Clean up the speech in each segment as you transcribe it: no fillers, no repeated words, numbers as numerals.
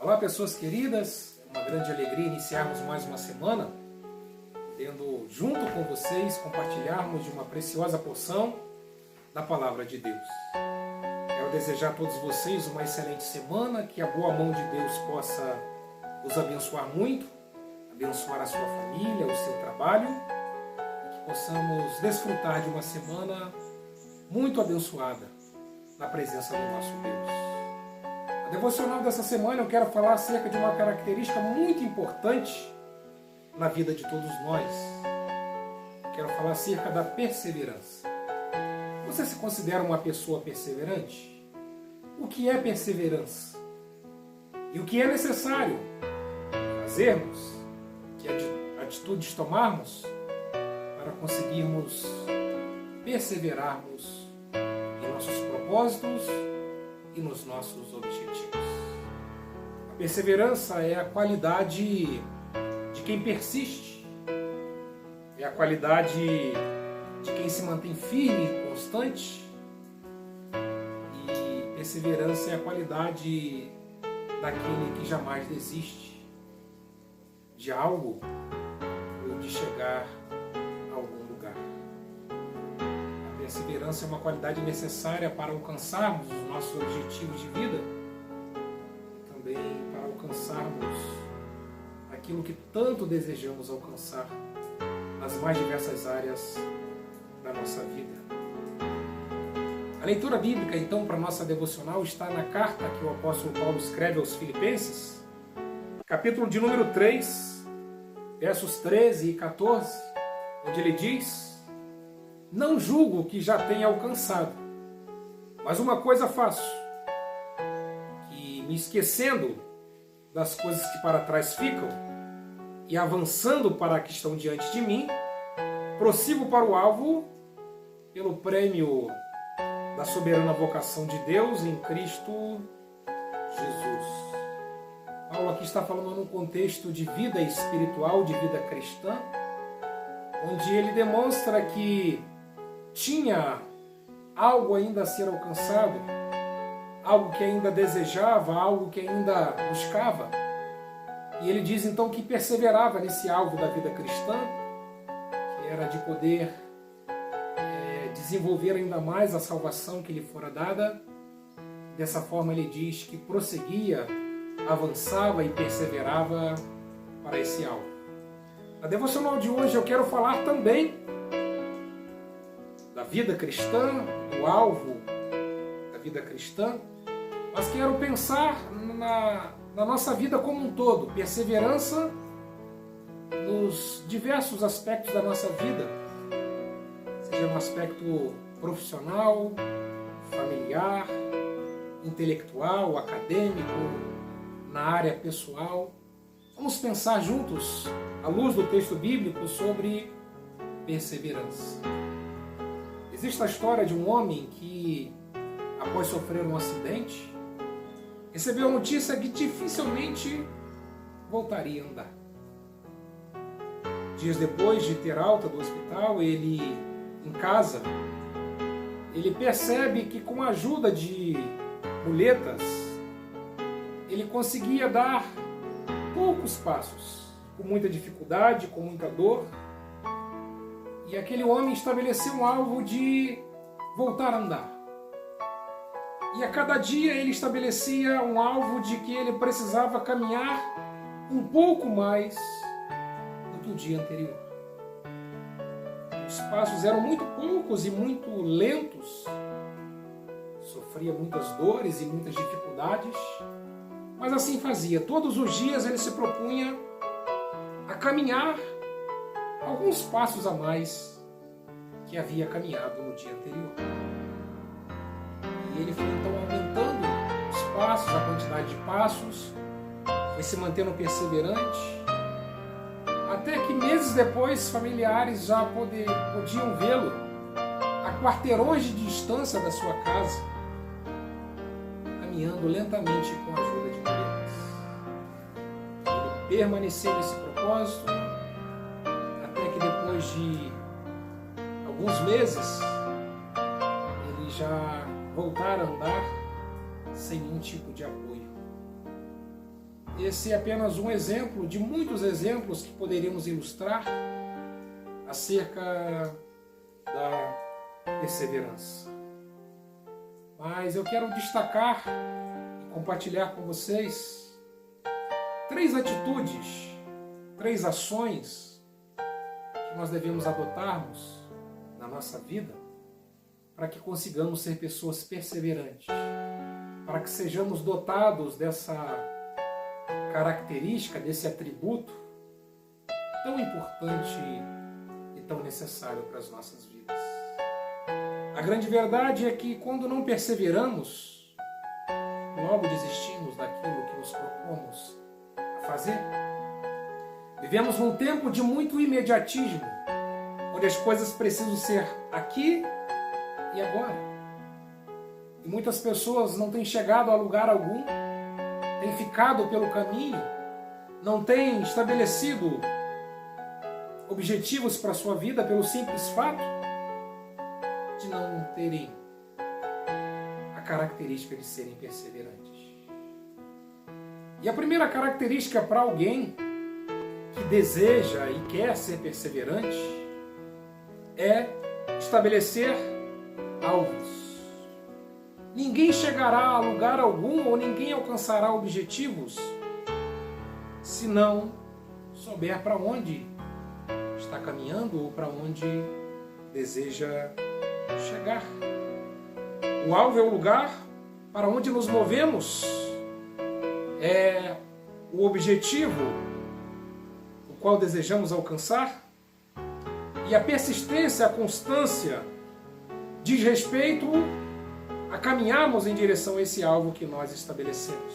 Olá, pessoas queridas, uma grande alegria iniciarmos mais uma semana, podendo junto com vocês compartilharmos de uma preciosa porção da Palavra de Deus. Quero desejar a todos vocês uma excelente semana, que a boa mão de Deus possa os abençoar muito, abençoar a sua família, o seu trabalho, e que possamos desfrutar de uma semana muito abençoada na presença do nosso Deus. A devocional dessa semana eu quero falar acerca de uma característica muito importante na vida de todos nós. Quero falar acerca da perseverança. Você se considera uma pessoa perseverante? O que é perseverança? E o que é necessário fazermos, que atitudes tomarmos para conseguirmos perseverarmos em nossos propósitos e nos nossos objetivos. A perseverança é a qualidade de quem persiste, é a qualidade de quem se mantém firme e constante, e perseverança é a qualidade daquele que jamais desiste de algo ou de chegar a algum lugar. A perseverança é uma qualidade necessária para alcançarmos os nossos objetivos de vida, também para alcançarmos aquilo que tanto desejamos alcançar nas mais diversas áreas da nossa vida. A leitura bíblica, então, para a nossa devocional está na carta que o apóstolo Paulo escreve aos Filipenses, capítulo de número 3, versos 13 e 14, onde ele diz: "Não julgo que já tenha alcançado, mas uma coisa faço, que me esquecendo das coisas que para trás ficam e avançando para a que estão diante de mim, prossigo para o alvo pelo prêmio da soberana vocação de Deus em Cristo Jesus." Paulo aqui está falando num contexto de vida espiritual, de vida cristã, onde ele demonstra que tinha algo ainda a ser alcançado, algo que ainda desejava, algo que ainda buscava. E ele diz então que perseverava nesse alvo da vida cristã, que era de poder desenvolver ainda mais a salvação que lhe fora dada. Dessa forma ele diz que prosseguia, avançava e perseverava para esse alvo. Na devocional de hoje eu quero falar também da vida cristã, do alvo da vida cristã, mas quero pensar na nossa vida como um todo, perseverança nos diversos aspectos da nossa vida, seja no aspecto profissional, familiar, intelectual, acadêmico, na área pessoal. Vamos pensar juntos, à luz do texto bíblico, sobre perseverança. Existe a história de um homem que, após sofrer um acidente, recebeu a notícia que dificilmente voltaria a andar. Dias depois de ter alta do hospital, ele, em casa, ele percebe que com a ajuda de muletas, ele conseguia dar poucos passos, com muita dificuldade, com muita dor. E aquele homem estabeleceu um alvo de voltar a andar. E a cada dia ele estabelecia um alvo de que ele precisava caminhar um pouco mais do que o dia anterior. Os passos eram muito poucos e muito lentos. Sofria muitas dores e muitas dificuldades. Mas assim fazia. Todos os dias ele se propunha a caminhar alguns passos a mais que havia caminhado no dia anterior. E ele foi então aumentando os passos, a quantidade de passos, foi se mantendo perseverante, até que meses depois familiares já podiam vê-lo a quarteirões de distância da sua casa, caminhando lentamente com a ajuda de muletas. Ele permaneceu nesse propósito, até que depois de alguns meses, ele já voltar a andar sem nenhum tipo de apoio. esse é apenas um exemplo de muitos exemplos que poderíamos ilustrar acerca da perseverança. Mas eu quero destacar e compartilhar com vocês 3 atitudes, 3 ações que nós devemos adotarmos na nossa vida para que consigamos ser pessoas perseverantes, para que sejamos dotados dessa característica, desse atributo tão importante e tão necessário para as nossas vidas. A grande verdade é que quando não perseveramos, logo desistimos daquilo que nos propomos a fazer. Vivemos num tempo de muito imediatismo, onde as coisas precisam ser aqui e agora. E muitas pessoas não têm chegado a lugar algum, têm ficado pelo caminho, não têm estabelecido objetivos para a sua vida pelo simples fato de não terem a característica de serem perseverantes. E a primeira característica para alguém que deseja e quer ser perseverante é estabelecer alvos. Ninguém chegará a lugar algum ou ninguém alcançará objetivos se não souber para onde está caminhando ou para onde deseja chegar. O alvo é o lugar para onde nos movemos, é o objetivo o qual desejamos alcançar, e a persistência, a constância diz respeito a caminharmos em direção a esse alvo que nós estabelecemos.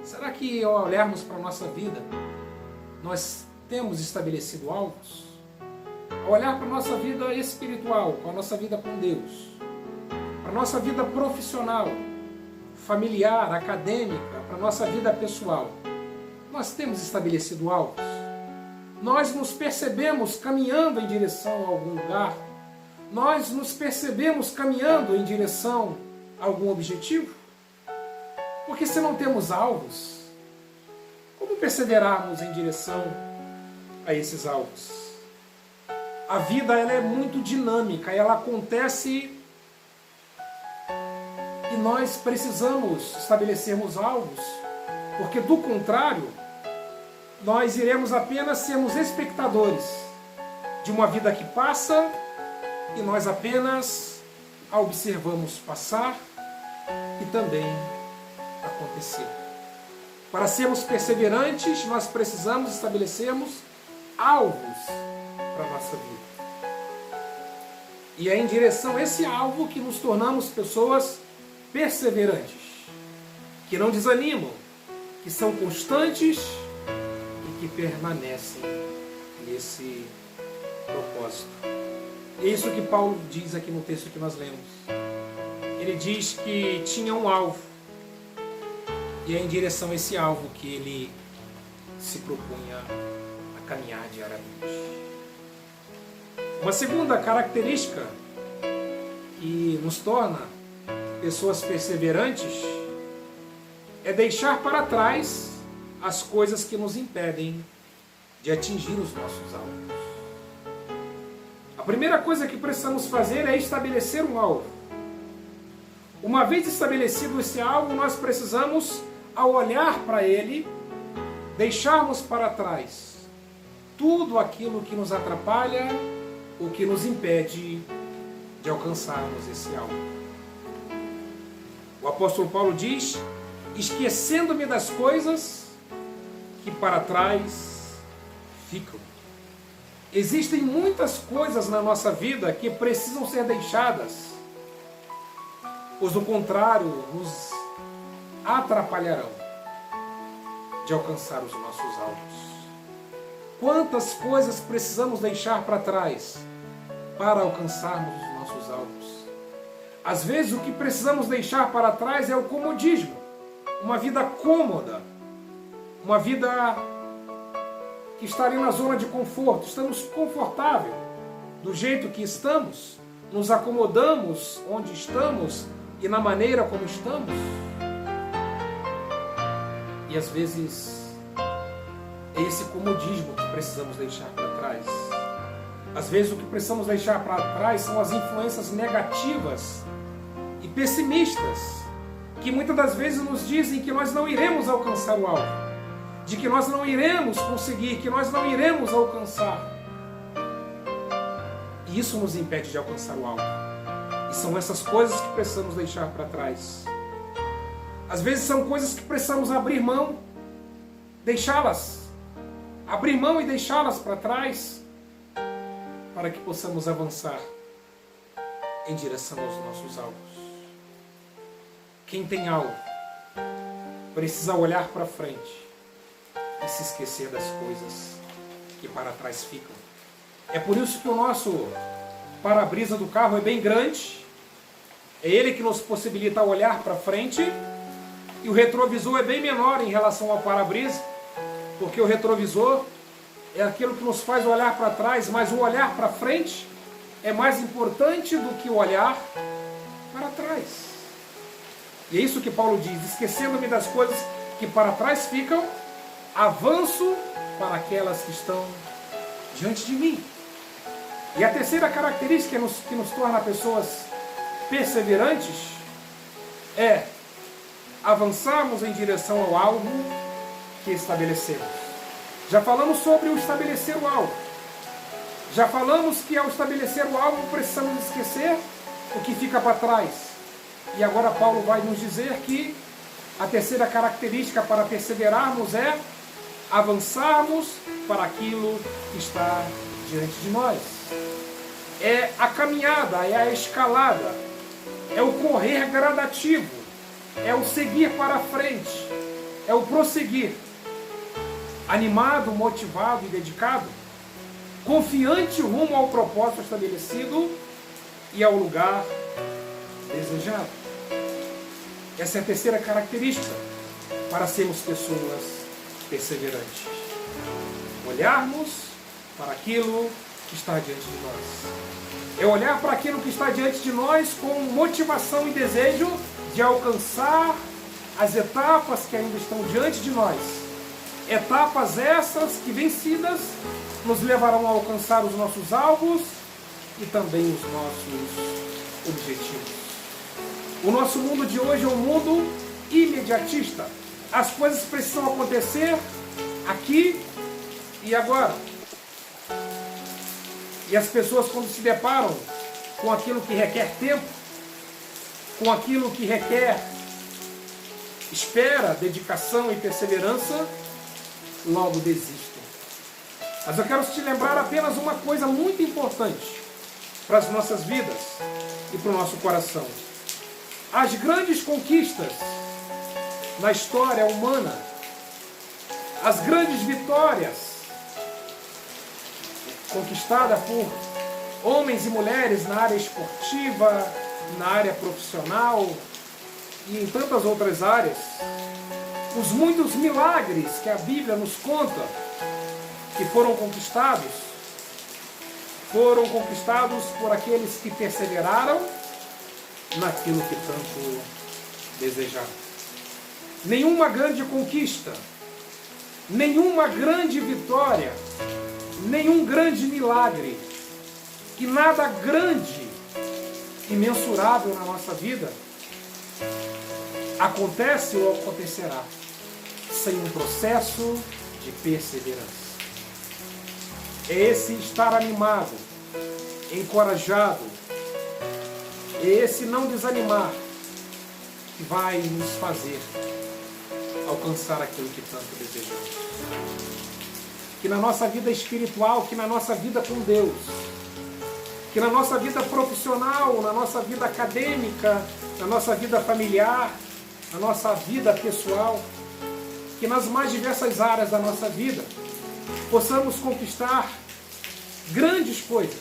Será que ao olharmos para a nossa vida, nós temos estabelecido alvos? Ao olhar para a nossa vida espiritual, para a nossa vida com Deus, para a nossa vida profissional, familiar, acadêmica, para a nossa vida pessoal, nós temos estabelecido alvos? Nós nos percebemos caminhando em direção a algum lugar? Nós nos percebemos caminhando em direção a algum objetivo? Porque se não temos alvos, como perseverarmos em direção a esses alvos? A vida ela é muito dinâmica, ela acontece e nós precisamos estabelecermos alvos, porque do contrário, nós iremos apenas sermos espectadores de uma vida que passa e nós apenas a observamos passar e também acontecer. Para sermos perseverantes, nós precisamos estabelecermos alvos para a nossa vida. E é em direção a esse alvo que nos tornamos pessoas perseverantes, que não desanimam, que são constantes e que permanecem nesse propósito. É isso que Paulo diz aqui no texto que nós lemos. Ele diz que tinha um alvo, e é em direção a esse alvo que ele se propunha a caminhar diariamente. Uma segunda característica que nos torna pessoas perseverantes é deixar para trás as coisas que nos impedem de atingir os nossos alvos. A primeira coisa que precisamos fazer é estabelecer um alvo. Uma vez estabelecido esse alvo, nós precisamos, ao olhar para ele, deixarmos para trás tudo aquilo que nos atrapalha ou que nos impede de alcançarmos esse alvo. O apóstolo Paulo diz: esquecendo-me das coisas que para trás ficam. Existem muitas coisas na nossa vida que precisam ser deixadas, pois do contrário nos atrapalharão de alcançar os nossos alvos. Quantas coisas precisamos deixar para trás para alcançarmos os nossos alvos? Às vezes o que precisamos deixar para trás é o comodismo, uma vida cômoda, uma vida que está ali na zona de conforto. Estamos confortáveis do jeito que estamos, nos acomodamos onde estamos e na maneira como estamos. E às vezes é esse comodismo que precisamos deixar para trás. Às vezes o que precisamos deixar para trás são as influências negativas e pessimistas, que muitas das vezes nos dizem que nós não iremos alcançar o alvo, de que nós não iremos conseguir, que nós não iremos alcançar. E isso nos impede de alcançar o alvo. E são essas coisas que precisamos deixar para trás. Às vezes são coisas que precisamos abrir mão, deixá-las, abrir mão e deixá-las para trás, para que possamos avançar em direção aos nossos alvos. Quem tem alvo precisa olhar para frente e se esquecer das coisas que para trás ficam. É por isso que o nosso para-brisa do carro é bem grande, é ele que nos possibilita olhar para frente, e o retrovisor é bem menor em relação ao para-brisa, porque o retrovisor é aquilo que nos faz olhar para trás, mas o olhar para frente é mais importante do que o olhar para trás. E é isso que Paulo diz: esquecendo-me das coisas que para trás ficam, avanço para aquelas que estão diante de mim. E a terceira característica que nos torna pessoas perseverantes é avançarmos em direção ao alvo que estabelecemos. Já falamos sobre o estabelecer o alvo. Já falamos que ao estabelecer o alvo precisamos esquecer o que fica para trás. E agora Paulo vai nos dizer que a terceira característica para perseverarmos é avançarmos para aquilo que está diante de nós. É a caminhada, é a escalada, é o correr gradativo, é o seguir para frente, é o prosseguir, animado, motivado e dedicado, confiante rumo ao propósito estabelecido e ao lugar desejado. Essa é a terceira característica para sermos pessoas perseverantes. Olharmos para aquilo que está diante de nós. É olhar para aquilo que está diante de nós com motivação e desejo de alcançar as etapas que ainda estão diante de nós. Etapas essas que, vencidas, nos levarão a alcançar os nossos alvos e também os nossos objetivos. O nosso mundo de hoje é um mundo imediatista. As coisas precisam acontecer aqui e agora. E as pessoas, quando se deparam com aquilo que requer tempo, com aquilo que requer espera, dedicação e perseverança, logo desistem. Mas eu quero te lembrar apenas uma coisa muito importante para as nossas vidas e para o nosso coração. As grandes conquistas na história humana, as grandes vitórias conquistadas por homens e mulheres na área esportiva, na área profissional e em tantas outras áreas, os muitos milagres que a Bíblia nos conta que foram conquistados por aqueles que perseveraram naquilo que tanto desejavam. Nenhuma grande conquista, nenhuma grande vitória, nenhum grande milagre e nada grande e mensurável na nossa vida acontece ou acontecerá sem um processo de perseverança. É esse estar animado, encorajado, é esse não desanimar que vai nos fazer alcançar aquilo que tanto desejamos. Que na nossa vida espiritual, que na nossa vida com Deus, que na nossa vida profissional, na nossa vida acadêmica, na nossa vida familiar, na nossa vida pessoal, que nas mais diversas áreas da nossa vida possamos conquistar grandes coisas,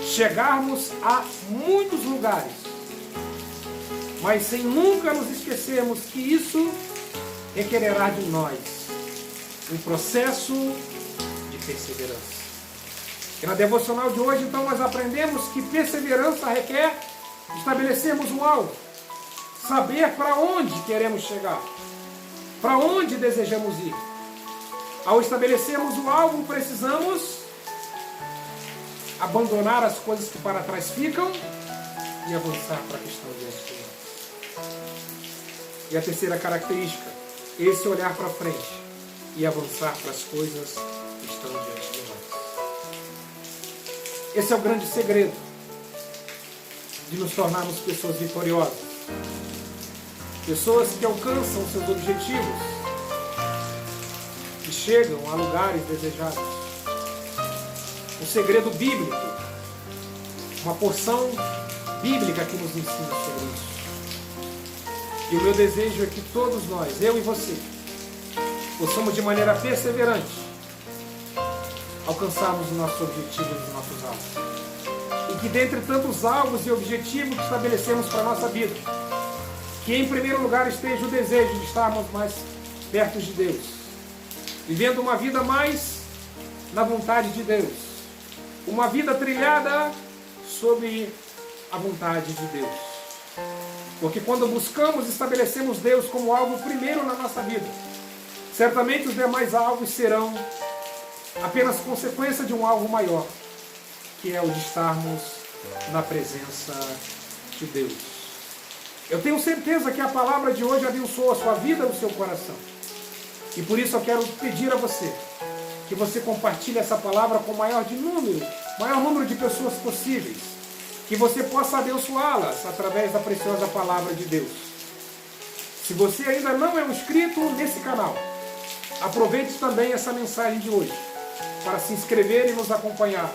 chegarmos a muitos lugares, mas sem nunca nos esquecermos que isso requererá de nós um processo de perseverança. E na devocional de hoje, então, nós aprendemos que perseverança requer estabelecermos um alvo, saber para onde queremos chegar. Para onde desejamos ir? Ao estabelecermos o alvo, precisamos abandonar as coisas que para trás ficam e avançar para a questão diante de nós. E a terceira característica, esse olhar para frente e avançar para as coisas que estão diante de nós. Esse é o grande segredo de nos tornarmos pessoas vitoriosas. Pessoas que alcançam seus objetivos, que chegam a lugares desejados. Um segredo bíblico, uma porção bíblica que nos ensina sobre isso. E o meu desejo é que todos nós, eu e você, possamos de maneira perseverante alcançarmos os nossos objetivos e os nossos alvos. E que dentre tantos alvos e objetivos que estabelecemos para a nossa vida, que em primeiro lugar esteja o desejo de estarmos mais perto de Deus, vivendo uma vida mais na vontade de Deus, uma vida trilhada sob a vontade de Deus. Porque quando buscamos, estabelecemos Deus como algo primeiro na nossa vida. Certamente os demais alvos serão apenas consequência de um alvo maior, que é o de estarmos na presença de Deus. Eu tenho certeza que a palavra de hoje abençoou a sua vida e o seu coração. E por isso eu quero pedir a você que você compartilhe essa palavra com o maior número de pessoas possíveis. Que você possa abençoá-las através da preciosa palavra de Deus. Se você ainda não é um inscrito nesse canal, aproveite também essa mensagem de hoje para se inscrever e nos acompanhar.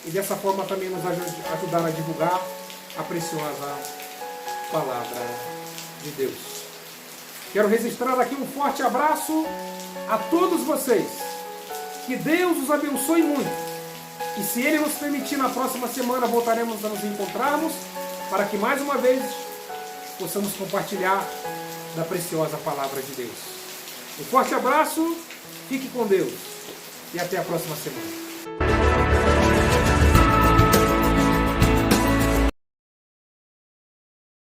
E dessa forma também nos ajudar a divulgar a preciosa palavra de Deus. Quero registrar aqui um forte abraço a todos vocês. Que Deus os abençoe muito. E se Ele nos permitir, na próxima semana voltaremos a nos encontrarmos para que mais uma vez possamos compartilhar da preciosa palavra de Deus. Um forte abraço, fique com Deus e até a próxima semana.